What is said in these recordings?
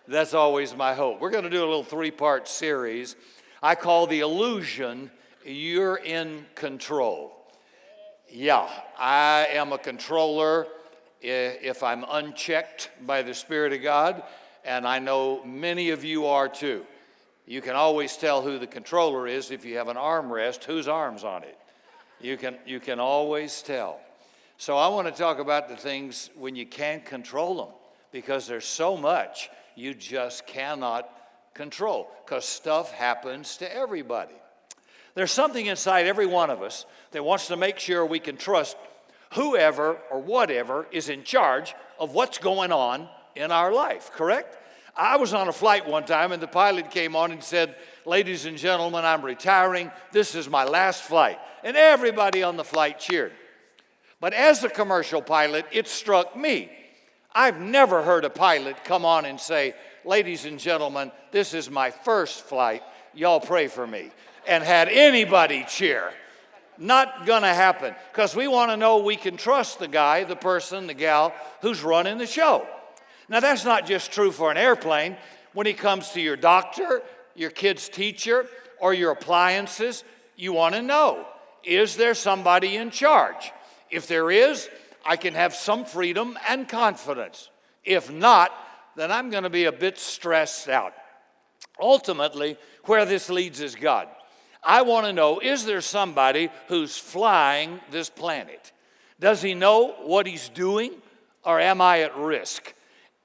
That's always my hope. We're going to do a little three-part series I call The Illusion You're in Control. Yeah, I am a controller if I'm unchecked by the Spirit of God, and I know many of you are too. You can always tell who the controller is if you have an armrest, whose arm's on it. You can always tell. So I want to talk about the things when you can't control them, because there's so much you just cannot control, because stuff happens to everybody. There's something inside every one of us that wants to make sure we can trust whoever or whatever is in charge of what's going on in our life, correct? I was on a flight one time and the pilot came on and said, "Ladies and gentlemen, I'm retiring. This is my last flight." And everybody on the flight cheered. But as a commercial pilot, it struck me. I've never heard a pilot come on and say, "Ladies and gentlemen, this is my first flight. Y'all pray for me." And had anybody cheer. Not gonna happen, because we want to know we can trust the guy, the person, the gal who's running the show. Now that's not just true for an airplane. When it comes to your doctor, your kid's teacher, or your appliances, you want to know, is there somebody in charge? If there is, I can have some freedom and confidence. If not, then I'm going to be a bit stressed out. Ultimately, where this leads is God. I want to know, is there somebody who's flying this planet? Does he know what he's doing, or am I at risk?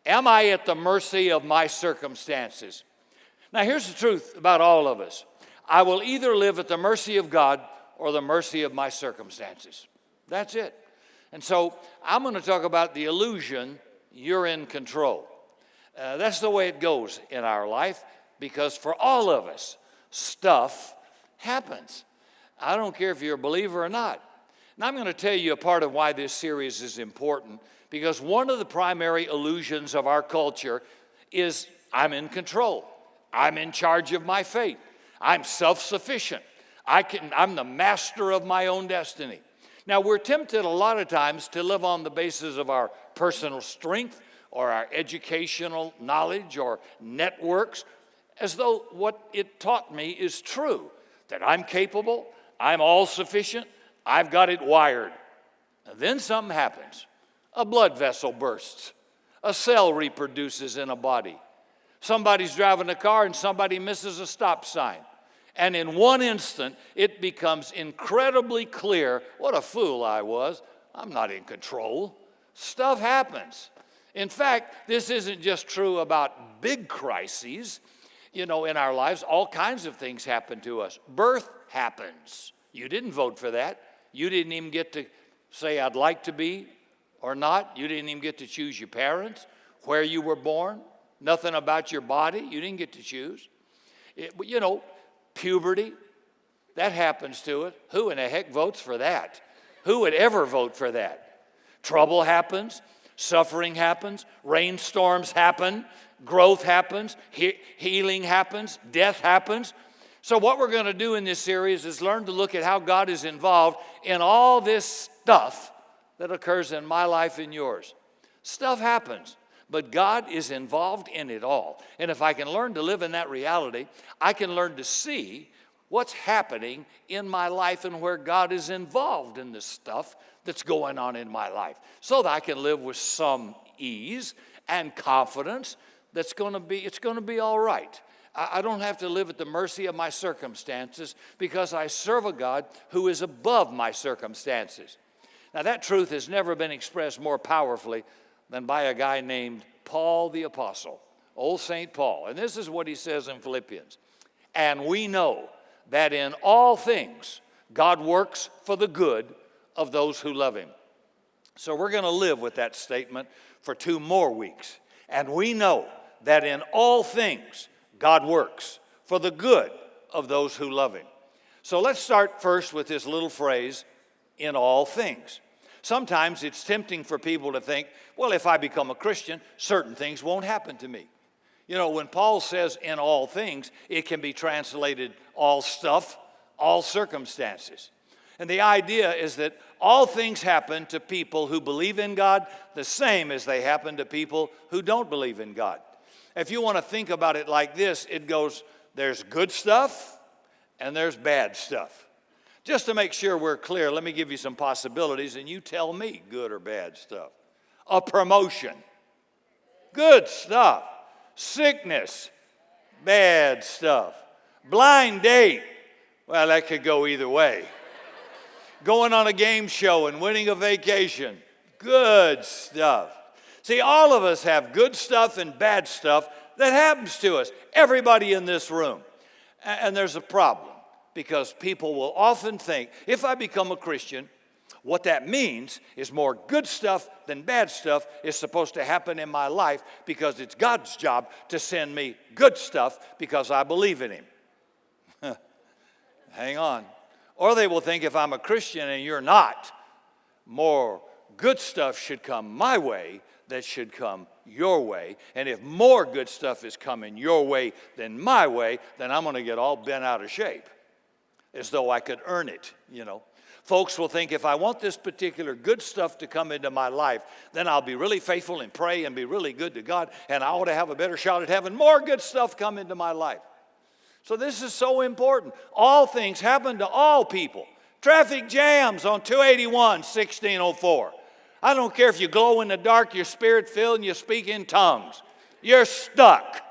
Am I at the mercy of my circumstances? Now, here's the truth about all of us. I will either live at the mercy of God or the mercy of my circumstances. That's it. And so I'm going to talk about the illusion you're in control. That's the way it goes in our life, because for all of us, stuff happens. I don't care if you're a believer or not. Now I'm going to tell you a part of why this series is important, because one of the primary illusions of our culture is I'm in control. I'm in charge of my fate. I'm self-sufficient. I'm the master of my own destiny. Now, we're tempted a lot of times to live on the basis of our personal strength or our educational knowledge or networks, as though what it taught me is true, that I'm capable, I'm all-sufficient, I've got it wired. And then something happens. A blood vessel bursts. A cell reproduces in a body. Somebody's driving a car and somebody misses a stop sign. And in one instant, it becomes incredibly clear what a fool I was. I'm not in control. Stuff happens. In fact, this isn't just true about big crises. In our lives, all kinds of things happen to us. Birth happens. You didn't vote for that. You didn't even get to say, "I'd like to be," or not. You didn't even get to choose your parents, where you were born, nothing about your body. You didn't get to choose. Puberty, that happens to it. Who in the heck votes for that? Who would ever vote for that? Trouble happens, suffering happens, rainstorms happen, growth happens, healing happens, death happens. So what we're going to do in this series is learn to look at how God is involved in all this stuff that occurs in my life and yours. Stuff happens, but God is involved in it all. And if I can learn to live in that reality, I can learn to see what's happening in my life and where God is involved in this stuff that's going on in my life, so that I can live with some ease and confidence it's going to be all right. I don't have to live at the mercy of my circumstances, because I serve a God who is above my circumstances. Now, that truth has never been expressed more powerfully than by a guy named Paul the Apostle, old St. Paul. And this is what he says in Philippians. "And we know that in all things God works for the good of those who love him." So we're going to live with that statement for 2 more weeks. And we know that in all things God works for the good of those who love him. So let's start first with this little phrase, "in all things." Sometimes it's tempting for people to think, well, if I become a Christian, certain things won't happen to me. When Paul says "in all things," it can be translated all stuff, all circumstances. And the idea is that all things happen to people who believe in God the same as they happen to people who don't believe in God. If you want to think about it like this, it goes, there's good stuff and there's bad stuff. Just to make sure we're clear, let me give you some possibilities and you tell me good or bad stuff. A promotion, good stuff. Sickness, bad stuff. Blind date, well, that could go either way. Going on a game show and winning a vacation, good stuff. See, all of us have good stuff and bad stuff that happens to us. Everybody in this room. And there's a problem because people will often think, if I become a Christian, what that means is more good stuff than bad stuff is supposed to happen in my life because it's God's job to send me good stuff because I believe in Him. Hang on. Or they will think if I'm a Christian and you're not, more good stuff should come my way that should come your way. And if more good stuff is coming your way than my way, then I'm going to get all bent out of shape as though I could earn it, you know. Folks will think if I want this particular good stuff to come into my life, then I'll be really faithful and pray and be really good to God, and I ought to have a better shot at having more good stuff come into my life. So this is so important. All things happen to all people. Traffic jams on 281, 1604. I don't care if you glow in the dark, you're spirit-filled, and you speak in tongues. You're stuck,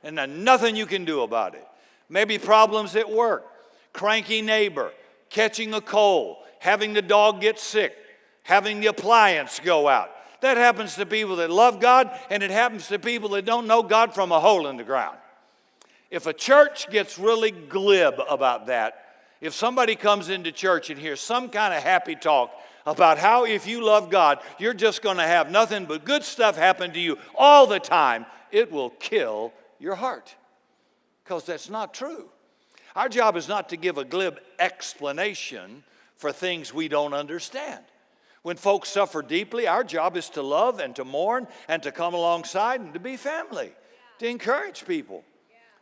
and there's nothing you can do about it. Maybe problems at work, cranky neighbor, catching a cold, having the dog get sick, having the appliance go out. That happens to people that love God, and it happens to people that don't know God from a hole in the ground. If a church gets really glib about that, if somebody comes into church and hears some kind of happy talk about how if you love God, you're just going to have nothing but good stuff happen to you all the time, it will kill your heart. Because that's not true. Our job is not to give a glib explanation for things we don't understand. When folks suffer deeply, our job is to love and to mourn and to come alongside and to be family, to encourage people.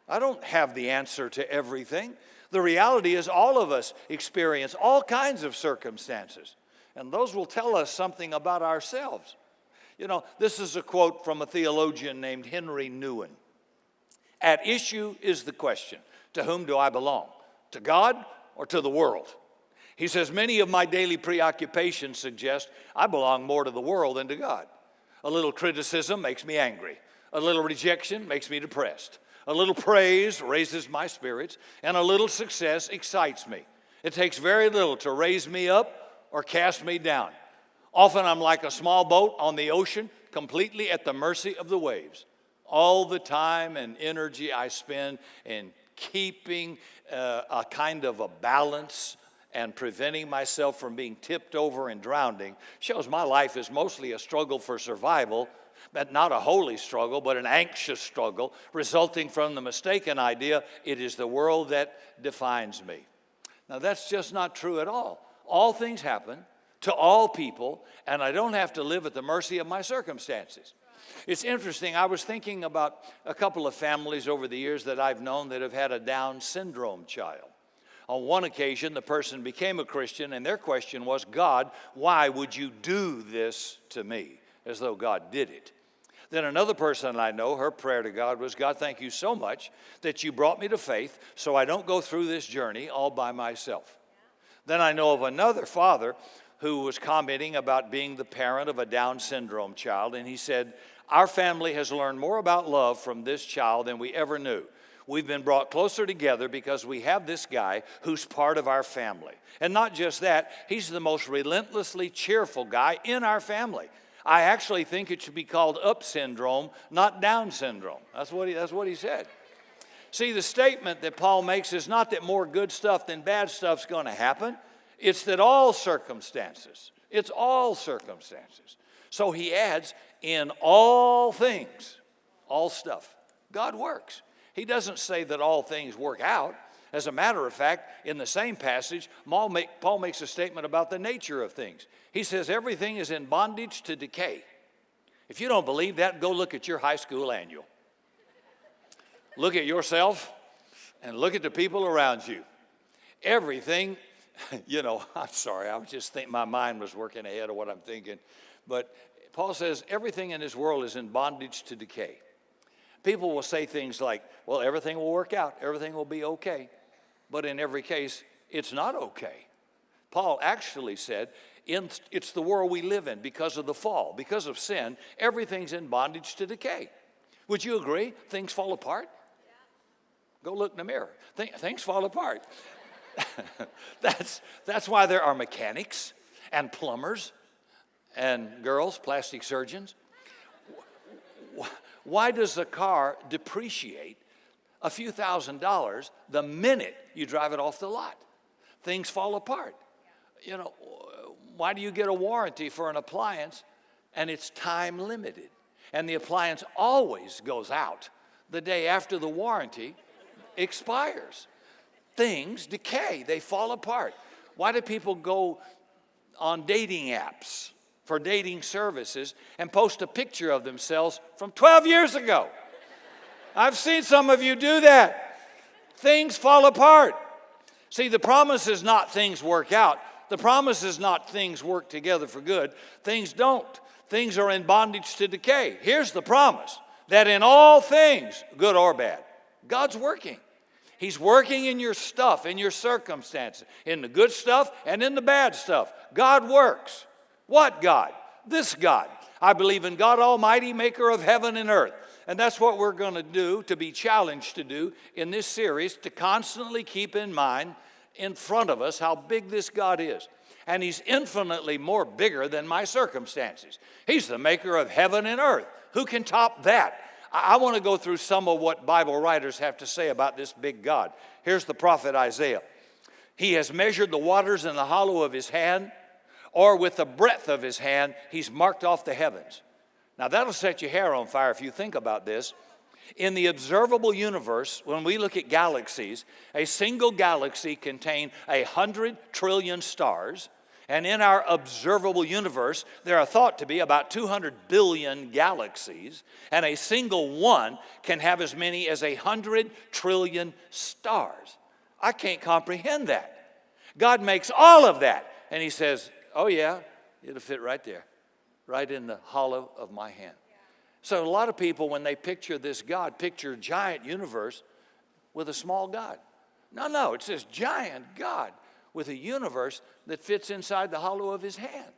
I don't have the answer to everything. The reality is all of us experience all kinds of circumstances, and those will tell us something about ourselves. You know, this is a quote from a theologian named Henry Nouwen. At issue is the question, to whom do I belong? To God or to the world? He says, many of my daily preoccupations suggest I belong more to the world than to God. A little criticism makes me angry. A little rejection makes me depressed. A little praise raises my spirits, and a little success excites me. It takes very little to raise me up or cast me down. Often I'm like a small boat on the ocean, completely at the mercy of the waves. All the time and energy I spend in keeping a kind of a balance and preventing myself from being tipped over and drowning shows my life is mostly a struggle for survival, but not a holy struggle, but an anxious struggle resulting from the mistaken idea it is the world that defines me. Now that's just not true at all. All things happen to all people, and I don't have to live at the mercy of my circumstances. It's interesting, I was thinking about a couple of families over the years that I've known that have had a Down syndrome child. On one occasion, the person became a Christian, and their question was, God, why would you do this to me? As though God did it. Then another person I know, her prayer to God was, God, thank you so much that you brought me to faith so I don't go through this journey all by myself. Then I know of another father who was commenting about being the parent of a Down syndrome child, and he said, our family has learned more about love from this child than we ever knew. We've been brought closer together because we have this guy who's part of our family. And not just that, he's the most relentlessly cheerful guy in our family. I actually think it should be called up syndrome, not Down syndrome. That's what he said. See, the statement that Paul makes is not that more good stuff than bad stuff's going to happen. It's that all circumstances. It's all circumstances. So he adds, in all things, all stuff, God works. He doesn't say that all things work out. As a matter of fact, in the same passage, Paul makes a statement about the nature of things. He says everything is in bondage to decay. If you don't believe that, go look at your high school annual. Look at yourself and look at the people around you. Everything, I'm sorry, I was just thinking, my mind was working ahead of what I'm thinking. But Paul says everything in this world is in bondage to decay. People will say things like, well, everything will work out. Everything will be okay. But in every case, it's not okay. Paul actually said, it's the world we live in because of the fall, because of sin. Everything's in bondage to decay. Would you agree? Things fall apart? Go look in the mirror. Things fall apart. That's why there are mechanics and plumbers and girls, plastic surgeons. Why does a car depreciate a few $1,000s the minute you drive it off the lot? Things fall apart. You know, why do you get a warranty for an appliance and it's time limited? And the appliance always goes out the day after the warranty expires. Things decay, they fall apart. Why do people go on dating apps for dating services and post a picture of themselves from 12 years ago? I've seen some of you do that. Things fall apart. See, the promise is not things work out. The promise is not things work together for good. Things don't. Things are in bondage to decay. Here's the promise, that in all things, good or bad, God's working. He's working in your stuff, in your circumstances, in the good stuff and in the bad stuff. God works. What God? This God. I believe in God Almighty, maker of heaven and earth. And that's what we're going to do, to be challenged to do in this series, to constantly keep in mind in front of us how big this God is. And he's infinitely more bigger than my circumstances. He's the maker of heaven and earth. Who can top that? I want to go through some of what Bible writers have to say about this big God. Here's the prophet Isaiah. He has measured the waters in the hollow of his hand, or with the breadth of his hand, he's marked off the heavens. Now that'll set your hair on fire if you think about this. In the observable universe, when we look at galaxies, a single galaxy contains 100 trillion stars. And in our observable universe, there are thought to be about 200 billion galaxies. And a single one can have as many as 100 trillion stars. I can't comprehend that. God makes all of that. And he says, oh yeah, it'll fit right there, right in the hollow of my hand. So a lot of people, when they picture this God, picture a giant universe with a small God. No, it's this giant God with a universe that fits inside the hollow of his hand.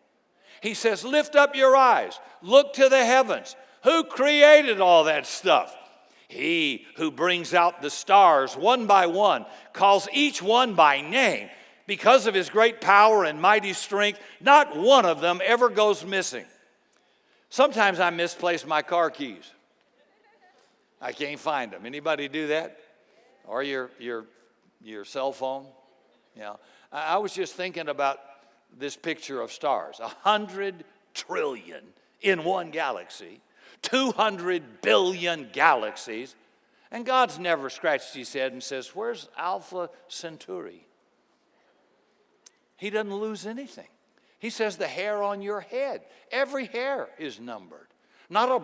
He says, lift up your eyes, look to the heavens. Who created all that stuff? He who brings out the stars one by one, calls each one by name. Because of his great power and mighty strength, not one of them ever goes missing. Sometimes I misplace my car keys. I can't find them. Anybody do that? Or your cell phone? Yeah. I was just thinking about this picture of stars. 100 trillion in one galaxy. 200 billion galaxies. And God's never scratched his head and says, where's Alpha Centauri? He doesn't lose anything. He says the hair on your head, every hair is numbered. Not a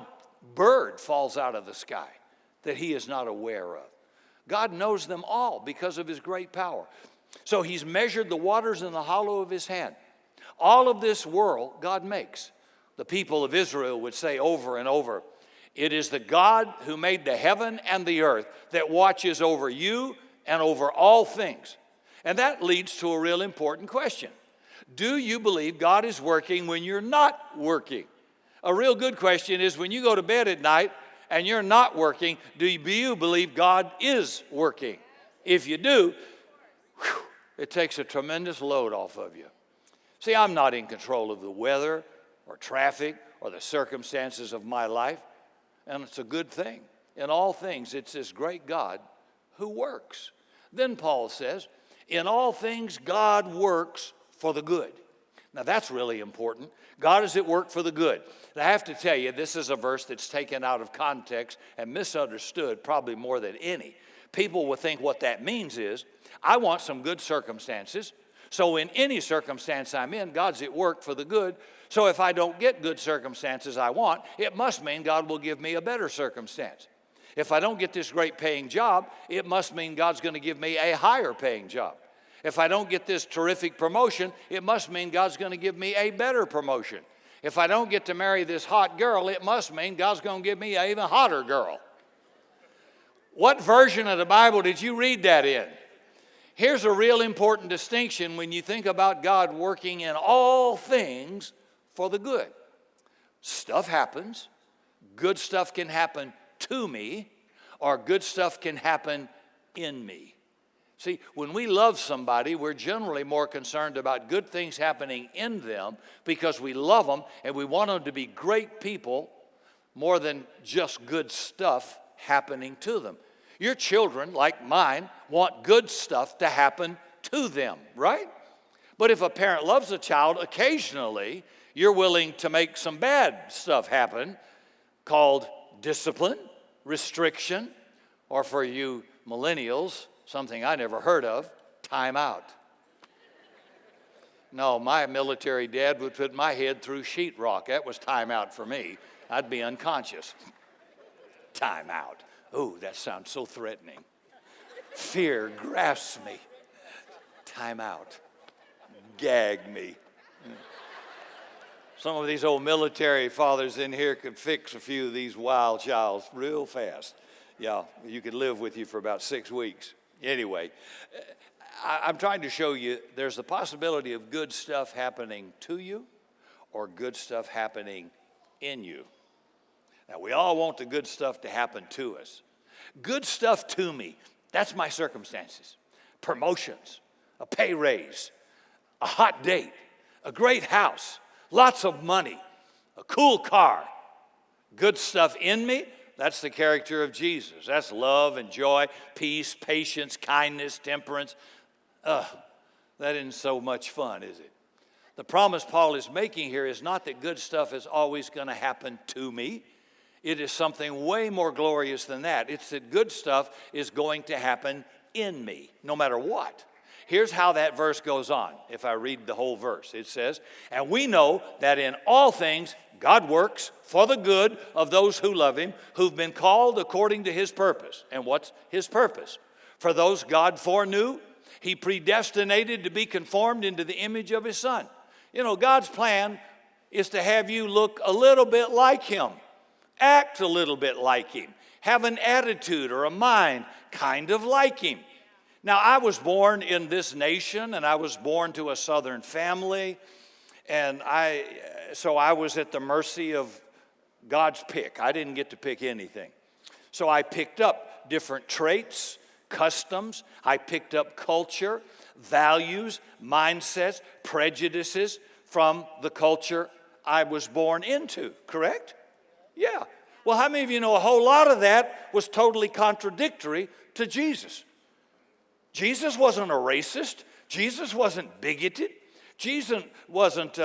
bird falls out of the sky that he is not aware of. God knows them all because of his great power. So he's measured the waters in the hollow of his hand. All of this world God makes. The people of Israel would say over and over, it is the God who made the heaven and the earth that watches over you and over all things. And that leads to a real important question. Do you believe God is working when you're not working? A real good question is, when you go to bed at night and you're not working, do you believe God is working? If you do, it takes a tremendous load off of you. See, I'm not in control of the weather or traffic or the circumstances of my life, and it's a good thing. In all things, it's this great God who works. Then Paul says, in all things, God works for the good. Now, that's really important. God is at work for the good. And I have to tell you, this is a verse that's taken out of context and misunderstood probably more than any. People will think what that means is, I want some good circumstances. So in any circumstance I'm in, God's at work for the good. So if I don't get good circumstances I want, it must mean God will give me a better circumstance. If I don't get this great paying job, it must mean God's going to give me a higher paying job. If I don't get this terrific promotion, it must mean God's going to give me a better promotion. If I don't get to marry this hot girl, it must mean God's going to give me an even hotter girl. What version of the Bible did you read that in? Here's a real important distinction when you think about God working in all things for the good. Stuff happens. Good stuff can happen to me, or good stuff can happen in me. See, when we love somebody, we're generally more concerned about good things happening in them because we love them and we want them to be great people more than just good stuff happening to them. Your children, like mine, want good stuff to happen to them, right? But if a parent loves a child, occasionally you're willing to make some bad stuff happen called discipline, restriction, or for you millennials, something I never heard of, time out. No, my military dad would put my head through sheetrock. That was time out for me. I'd be unconscious. Time out. Oh, that sounds so threatening. Fear grasps me. Time out. Gag me. Some of these old military fathers in here could fix a few of these wild childs real fast. Yeah, you could live with you for about 6 weeks. Anyway, I'm trying to show you there's the possibility of good stuff happening to you or good stuff happening in you. Now, we all want the good stuff to happen to us. Good stuff to me, that's my circumstances. Promotions, a pay raise, a hot date, a great house, lots of money, a cool car. Good stuff in me, that's the character of Jesus. That's love and joy, peace, patience, kindness, temperance. That isn't so much fun, is it? The promise Paul is making here is not that good stuff is always going to happen to me. It is something way more glorious than that. It's that good stuff is going to happen in me, no matter what. Here's how that verse goes on. If I read the whole verse, it says, and we know that in all things God works for the good of those who love him, who've been called according to his purpose. And what's his purpose? For those God foreknew, he predestinated to be conformed into the image of his Son. You know, God's plan is to have you look a little bit like him, act a little bit like him, have an attitude or a mind kind of like him. Now, I was born in this nation, and I was born to a Southern family, and so I was at the mercy of God's pick. I didn't get to pick anything. So I picked up different traits, customs. I picked up culture, values, mindsets, prejudices from the culture I was born into, correct? Yeah. Well, how many of you know a whole lot of that was totally contradictory to Jesus? Jesus wasn't a racist. Jesus wasn't bigoted. Jesus wasn't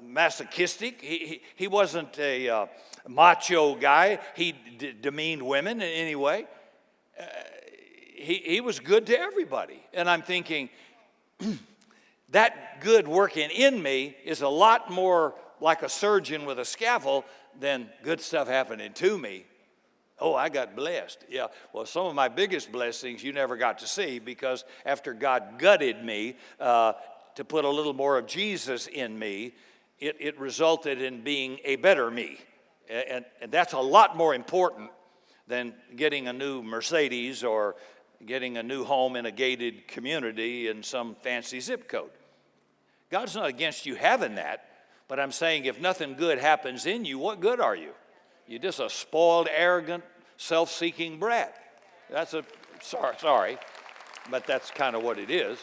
masochistic. He wasn't a macho guy. He demeaned women in any way. He was good to everybody. And I'm thinking, that good working in me is a lot more like a surgeon with a scalpel than good stuff happening to me. Oh, I got blessed. Yeah, well, some of my biggest blessings you never got to see because after God gutted me to put a little more of Jesus in me, it resulted in being a better me. And that's a lot more important than getting a new Mercedes or getting a new home in a gated community in some fancy zip code. God's not against you having that, but I'm saying if nothing good happens in you, what good are you? You're just a spoiled, arrogant, self-seeking brat. Sorry, but that's kind of what it is.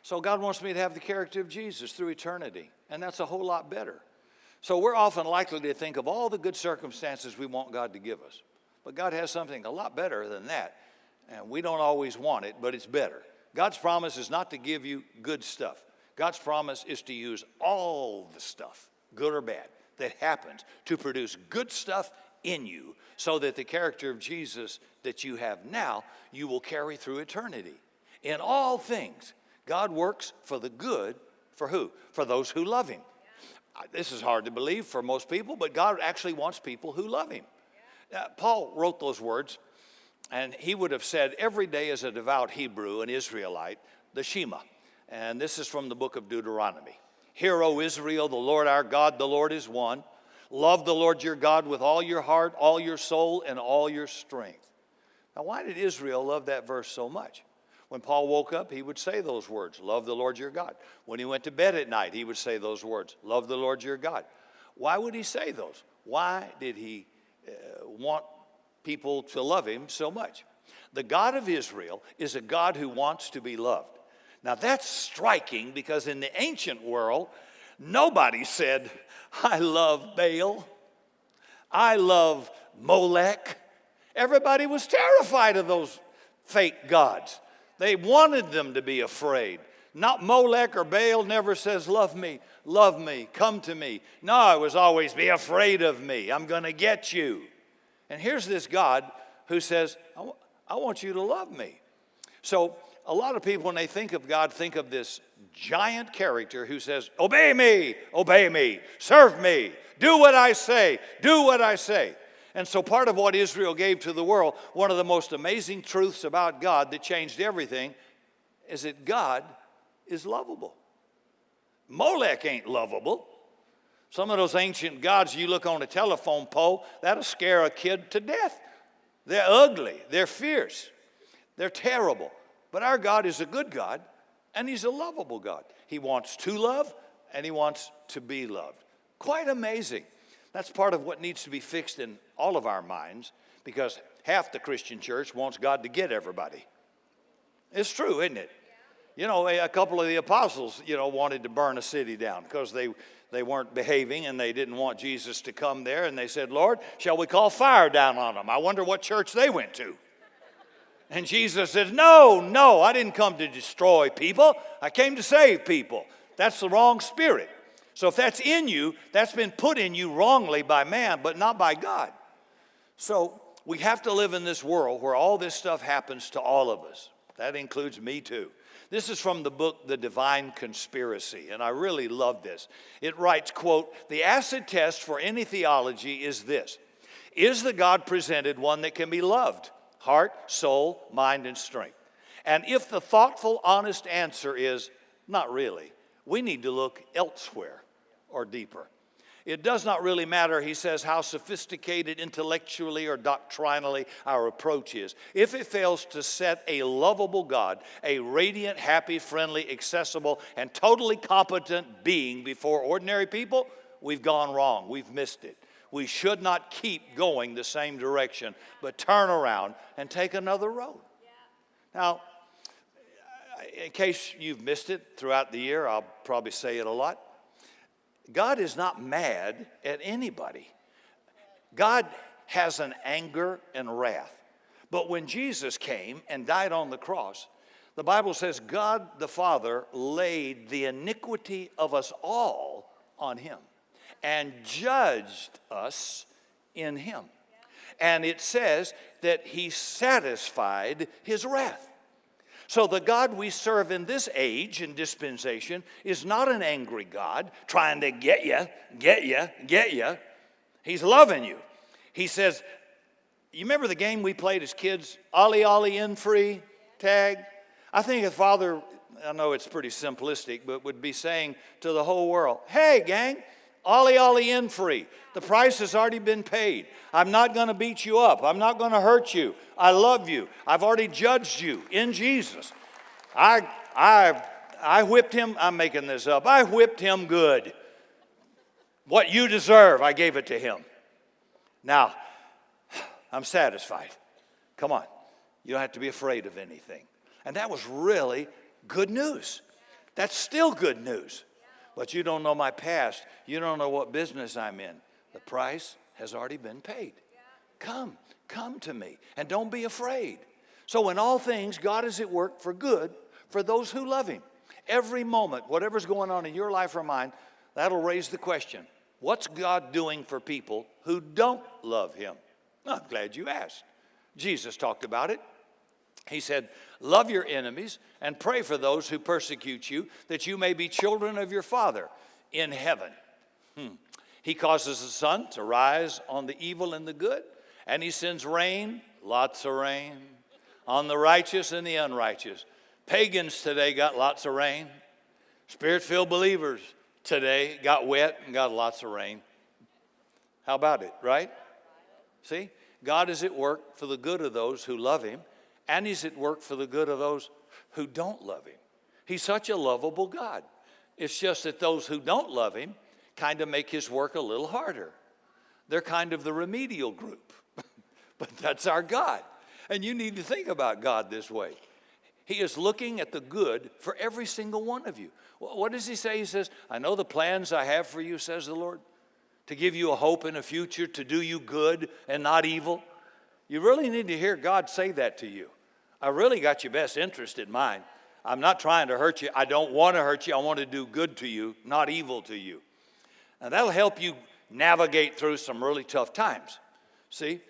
So God wants me to have the character of Jesus through eternity, and that's a whole lot better. So we're often likely to think of all the good circumstances we want God to give us. But God has something a lot better than that, and we don't always want it, but it's better. God's promise is not to give you good stuff. God's promise is to use all the stuff, good or bad, that happens to produce good stuff in you so that the character of Jesus that you have now, you will carry through eternity. In all things, God works for the good, for who? For those who love him. This is hard to believe for most people, but God actually wants people who love him. Paul wrote those words, and he would have said every day as a devout Hebrew, an Israelite, the Shema. And this is from the book of Deuteronomy. Hear, O Israel, the Lord our God, the Lord is one. Love the Lord your God with all your heart, all your soul, and all your strength. Now, why did Israel love that verse so much? When Paul woke up, he would say those words, love the Lord your God. When he went to bed at night, he would say those words, love the Lord your God. Why would he say those? Why did he want people to love him so much? The God of Israel is a God who wants to be loved. Now, that's striking because in the ancient world, nobody said, I love Baal. I love Molech. Everybody was terrified of those fake gods. They wanted them to be afraid. Not Molech or Baal never says, love me, come to me. No, it was always, be afraid of me. I'm going to get you. And here's this God who says, I want you to love me. So a lot of people, when they think of God, think of this giant character who says, obey me, serve me, do what I say, do what I say. And so part of what Israel gave to the world, one of the most amazing truths about God that changed everything, is that God is lovable. Molech ain't lovable. Some of those ancient gods you look on a telephone pole, that'll scare a kid to death. They're ugly, they're fierce, they're terrible. But our God is a good God, and he's a lovable God. He wants to love, and he wants to be loved. Quite amazing. That's part of what needs to be fixed in all of our minds, because half the Christian church wants God to get everybody. It's true, isn't it? You know, a couple of the apostles, wanted to burn a city down because they weren't behaving and they didn't want Jesus to come there. And they said, Lord, shall we call fire down on them? I wonder what church they went to. And Jesus says, no, I didn't come to destroy people. I came to save people. That's the wrong spirit. So if that's in you, that's been put in you wrongly by man, but not by God. So we have to live in this world where all this stuff happens to all of us. That includes me too. This is from the book, The Divine Conspiracy, and I really love this. It writes, quote, the acid test for any theology is this. Is the God presented one that can be loved? Heart, soul, mind, and strength. And if the thoughtful, honest answer is not really, we need to look elsewhere or deeper. It does not really matter, he says, how sophisticated intellectually or doctrinally our approach is. If it fails to set a lovable God, a radiant, happy, friendly, accessible, and totally competent being before ordinary people, we've gone wrong. We've missed it. We should not keep going the same direction, but turn around and take another road. Now, in case you've missed it throughout the year, I'll probably say it a lot. God is not mad at anybody. God has an anger and wrath. But when Jesus came and died on the cross, the Bible says God the Father laid the iniquity of us all on him and judged us in him. And it says that he satisfied his wrath. So the God we serve in this age and dispensation is not an angry God trying to get you. He's loving you. He says, you remember the game we played as kids, Ollie Ollie in free tag? I think a father, I know it's pretty simplistic, but would be saying to the whole world, hey gang, Ollie Ollie in free. The price has already been paid. I'm not going to beat you up. I'm not going to hurt you. I love you. I've already judged you in Jesus. I whipped him. I'm making this up. I whipped him good. What you deserve, I gave it to him. Now, I'm satisfied. Come on. You don't have to be afraid of anything. And that was really good news. That's still good news. But you don't know my past. You don't know what business I'm in. The price has already been paid. Come to me. And don't be afraid. So in all things, God is at work for good for those who love him. Every moment, whatever's going on in your life or mine, that'll raise the question, what's God doing for people who don't love him? I'm glad you asked. Jesus talked about it. He said, love your enemies and pray for those who persecute you, that you may be children of your Father in heaven. He causes the sun to rise on the evil and the good, and he sends rain, lots of rain, on the righteous and the unrighteous. Pagans today got lots of rain. Spirit-filled believers today got wet and got lots of rain. How about it, right? See, God is at work for the good of those who love him, and he's at work for the good of those who don't love him. He's such a lovable God. It's just that those who don't love him kind of make his work a little harder. They're kind of the remedial group. But that's our God. And you need to think about God this way. He is looking at the good for every single one of you. What does he say? He says, I know the plans I have for you, says the Lord, to give you a hope and a future, to do you good and not evil. You really need to hear God say that to you. I really got your best interest in mind. I'm not trying to hurt you. I don't want to hurt you. I want to do good to you, not evil to you. And that'll help you navigate through some really tough times. See,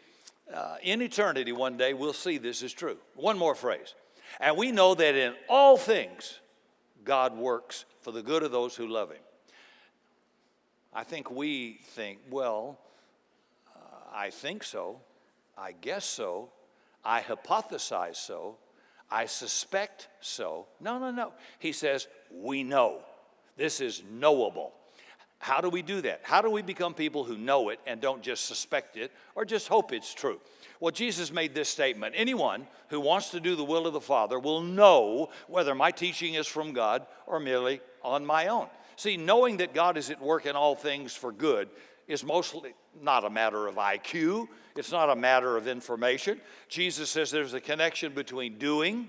in eternity one day, we'll see this is true. One more phrase. And we know that in all things, God works for the good of those who love him. I think we think, well, I think so. I guess so. I hypothesize so. I suspect so. No. He says, we know. This is knowable. How do we do that? How do we become people who know it and don't just suspect it or just hope it's true? Well, Jesus made this statement. Anyone who wants to do the will of the Father will know whether my teaching is from God or merely on my own. See, knowing that God is at work in all things for good is mostly not a matter of IQ. It's not a matter of information. Jesus says there's a connection between doing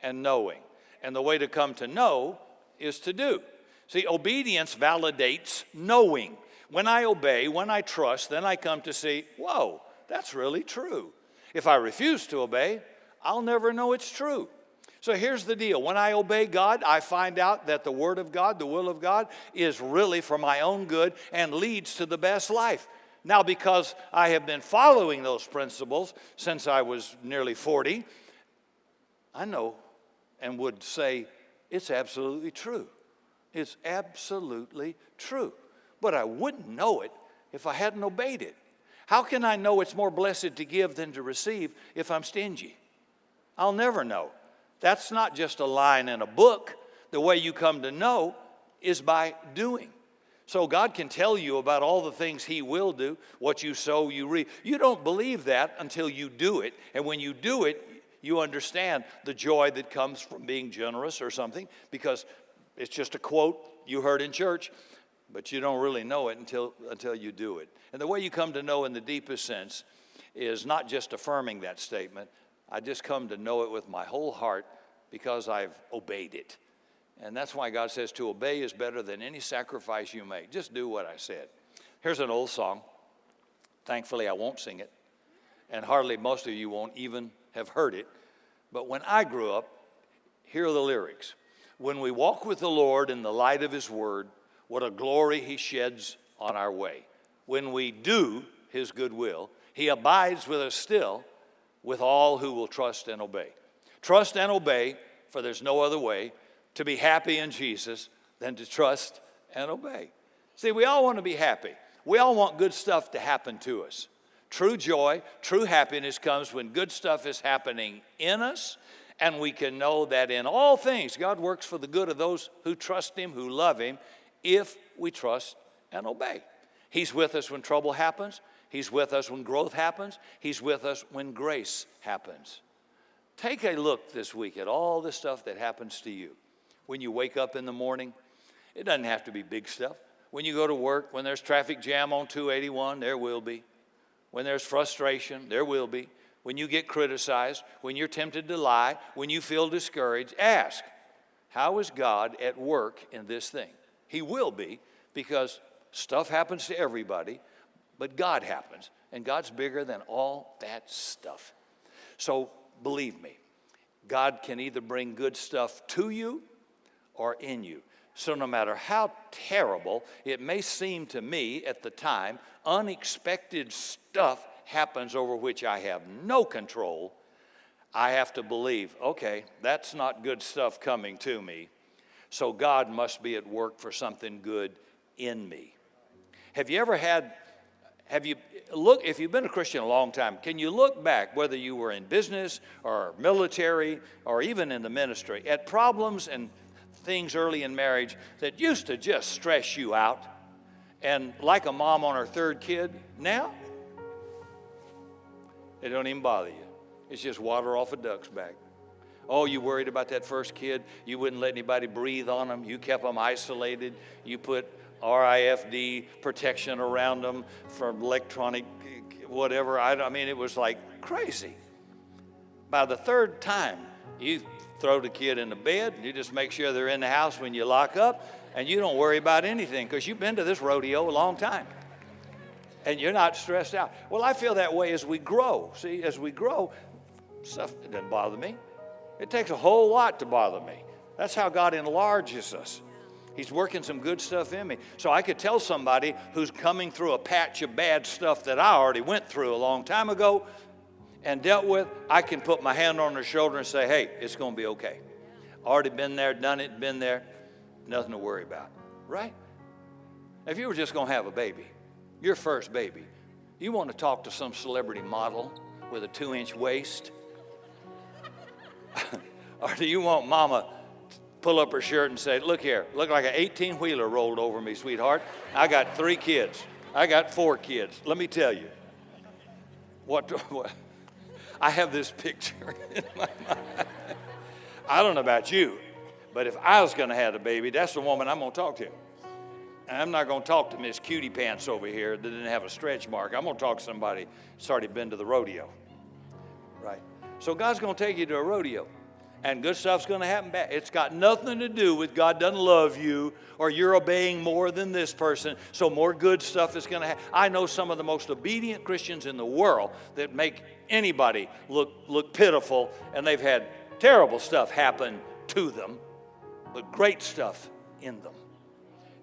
and knowing. And the way to come to know is to do. See, obedience validates knowing. When I obey, when I trust, then I come to see, whoa, that's really true. If I refuse to obey, I'll never know it's true. So here's the deal. When I obey God, I find out that the Word of God, the will of God, is really for my own good and leads to the best life. Now, because I have been following those principles since I was nearly 40, I know and would say it's absolutely true. It's absolutely true. But I wouldn't know it if I hadn't obeyed it. How can I know it's more blessed to give than to receive if I'm stingy? I'll never know. That's not just a line in a book. The way you come to know is by doing. So God can tell you about all the things he will do. What you sow, you reap. You don't believe that until you do it. And when you do it, you understand the joy that comes from being generous or something, because it's just a quote you heard in church, but you don't really know it until you do it. And the way you come to know in the deepest sense is not just affirming that statement. I just come to know it with my whole heart because I've obeyed it. And that's why God says to obey is better than any sacrifice you make. Just do what I said. Here's an old song. Thankfully, I won't sing it. And hardly most of you won't even have heard it. But when I grew up, here are the lyrics. When we walk with the Lord in the light of his word, what a glory he sheds on our way. When we do his good will, he abides with us still, with all who will trust and obey. Trust and obey, for there's no other way to be happy in Jesus than to trust and obey. See, we all want to be happy. We all want good stuff to happen to us. True joy, true happiness comes when good stuff is happening in us, and we can know that in all things, God works for the good of those who trust him, who love him, if we trust and obey. He's with us when trouble happens. He's with us when growth happens. He's with us when grace happens. Take a look this week at all the stuff that happens to you. When you wake up in the morning, it doesn't have to be big stuff. When you go to work, when there's traffic jam on 281, there will be. When there's frustration, there will be. When you get criticized, when you're tempted to lie, when you feel discouraged, ask, how is God at work in this thing? He will be, because stuff happens to everybody, but God happens, and God's bigger than all that stuff. So believe me, God can either bring good stuff to you or in you. So no matter how terrible it may seem to me at the time, unexpected stuff happens over which I have no control. I have to believe, okay, that's not good stuff coming to me, so God must be at work for something good in me. If you've been a Christian a long time, can you look back, whether you were in business or military or even in the ministry, at problems and things early in marriage that used to just stress you out? And like a mom on her third kid, now, it don't even bother you. It's just water off a duck's back. Oh, you worried about that first kid. You wouldn't let anybody breathe on them. You kept them isolated. You put RIFD protection around them from electronic whatever. I mean, it was like crazy. By the third time, you throw the kid in the bed, and you just make sure they're in the house when you lock up, and you don't worry about anything because you've been to this rodeo a long time. And you're not stressed out. Well, I feel that way as we grow. See, as we grow, stuff doesn't bother me. It takes a whole lot to bother me. That's how God enlarges us. He's working some good stuff in me. So I could tell somebody who's coming through a patch of bad stuff that I already went through a long time ago and dealt with, I can put my hand on their shoulder and say, hey, it's going to be okay. Already been there, done it, been there. Nothing to worry about, right? If you were just going to have a baby, your first baby, you want to talk to some celebrity model with a 2-inch waist? Or do you want mama to pull up her shirt and say, look here, look like an 18-wheeler rolled over me, sweetheart. I got 3 kids. I got 4 kids. Let me tell you. What I have this picture in my mind. I don't know about you, but if I was going to have a baby, that's the woman I'm going to talk to. And I'm not going to talk to Miss Cutie Pants over here that didn't have a stretch mark. I'm going to talk to somebody that's already been to the rodeo. Right? So God's going to take you to a rodeo, and good stuff's going to happen back. It's got nothing to do with God doesn't love you or you're obeying more than this person, so more good stuff is going to happen. I know some of the most obedient Christians in the world that make anybody look pitiful, and they've had terrible stuff happen to them, but great stuff in them.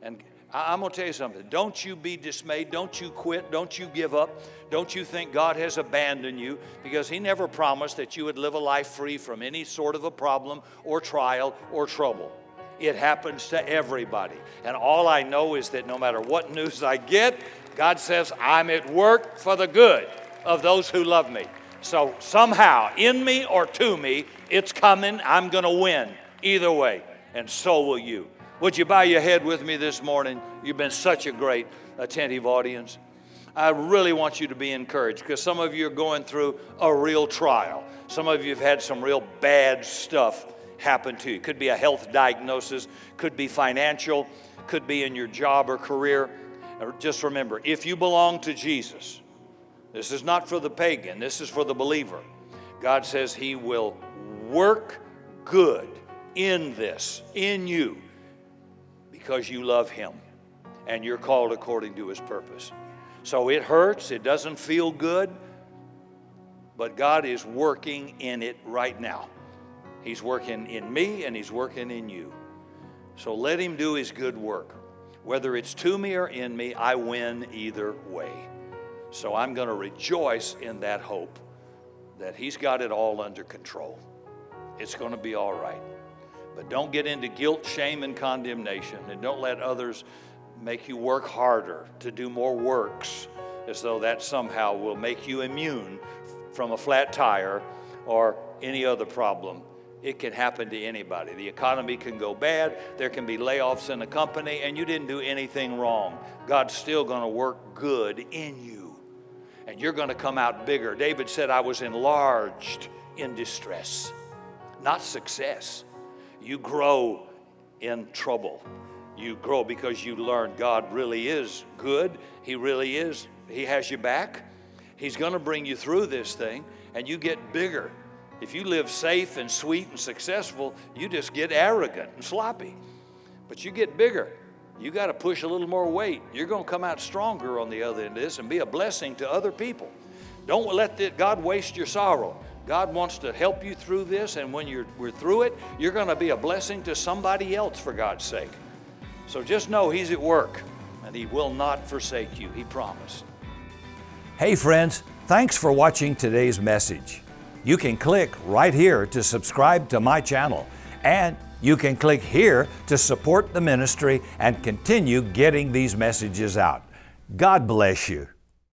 And I'm going to tell you something. Don't you be dismayed. Don't you quit. Don't you give up. Don't you think God has abandoned you, because He never promised that you would live a life free from any sort of a problem or trial or trouble. It happens to everybody. And all I know is that no matter what news I get, God says, I'm at work for the good of those who love me. So somehow, in me or to me, it's coming. I'm going to win either way. And so will you. Would you bow your head with me this morning? You've been such a great, attentive audience. I really want you to be encouraged, because some of you are going through a real trial. Some of you have had some real bad stuff happen to you. Could be a health diagnosis, could be financial, could be in your job or career. Just remember, if you belong to Jesus, this is not for the pagan, this is for the believer. God says He will work good in this, in you, because you love Him and you're called according to His purpose. So it hurts, it doesn't feel good, but God is working in it right now. He's working in me and He's working in you. So let Him do His good work. Whether it's to me or in me, I win either way. So I'm going to rejoice in that hope that He's got it all under control. It's going to be all right. But don't get into guilt, shame, and condemnation. And don't let others make you work harder to do more works, as though that somehow will make you immune from a flat tire or any other problem. It can happen to anybody. The economy can go bad. There can be layoffs in a company, and you didn't do anything wrong. God's still going to work good in you, and you're going to come out bigger. David said, I was enlarged in distress, not success. You grow in trouble. You grow because you learn God really is good. He really is. He has your back. He's going to bring you through this thing, and you get bigger. If you live safe and sweet and successful, you just get arrogant and sloppy. But you get bigger. You got to push a little more weight. You're going to come out stronger on the other end of this and be a blessing to other people. Don't let God waste your sorrow. God wants to help you through this, and when we're through it, you're going to be a blessing to somebody else for God's sake. So just know He's at work, and He will not forsake you. He promised. Hey friends, thanks for watching today's message. You can click right here to subscribe to my channel, and you can click here to support the ministry and continue getting these messages out. God bless you.